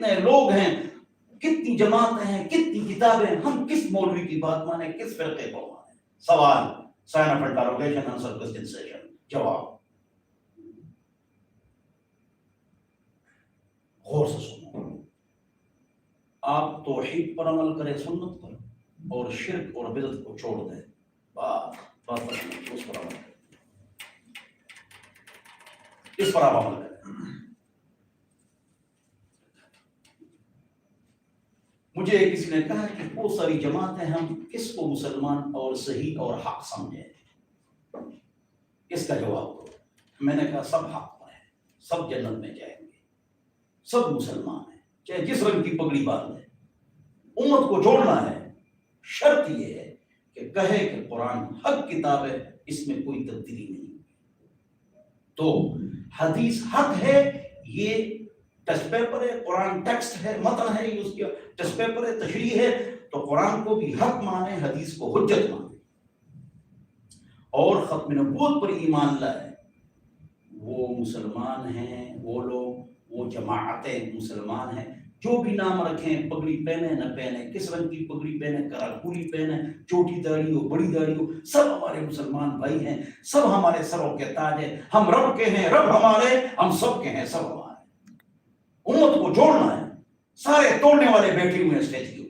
کتنے لوگ ہیں، کتنی جماعتیں ہیں، کتنی کتابیں ہیں، ہم کس مولوی کی بات مانیں، کس فرقے کو مانیں؟ سوال، sign of interrogation, answer question session, جواب غور سے سنو۔ آپ توحید پر عمل کریں، سنت پر، اور شرک اور بدعت کو چھوڑ دیں، بات اس پر عمل کریں، اس پر آپ عمل کریں۔ مجھے کسی نے کہا کہ بہت ساری جماعتیں، ہم کس کو مسلمان اور صحیح اور حق سمجھیں، اس کا جواب دو۔ میں نے کہا سب حق پر ہیں، سب جنت میں جائیں گے، سب مسلمان ہیں، چاہے جس رنگ کی پگڑی باندھ لیں۔ امت کو جوڑنا ہے، شرط یہ ہے کہ کہے کہ قرآن حق کتاب ہے، اس میں کوئی تبدیلی نہیں۔ تو حدیث حق ہے، یہ ٹیسٹ پیپر ہے، قرآن ٹیکسٹ ہے، متن ہے، یہ اس کا ٹیسٹ پیپر ہے، تشریح ہے، تو قرآن کو بھی حق مانے، حدیث کو حجت مانے، اور ختم نبوت پر ایمان لائے۔ وہ مسلمان ہیں، وہ لوگ، وہ جماعتیں مسلمان ہیں، جو بھی نام رکھیں، پگڑی پہنے نہ پہنے، کس رنگ کی پگڑی پہنے، کراکولی پہنے، چھوٹی داڑھی ہو بڑی داڑھی ہو، سب ہمارے مسلمان بھائی ہیں، سب ہمارے سروں کے تاج ہیں، ہم رب کے ہیں، رب ہمارے، ہم سب کے ہیں، سب ہمارے۔ امت کو جوڑنا ہے، سارے توڑنے والے بیٹھے ہوئے ہیں اسٹیج کے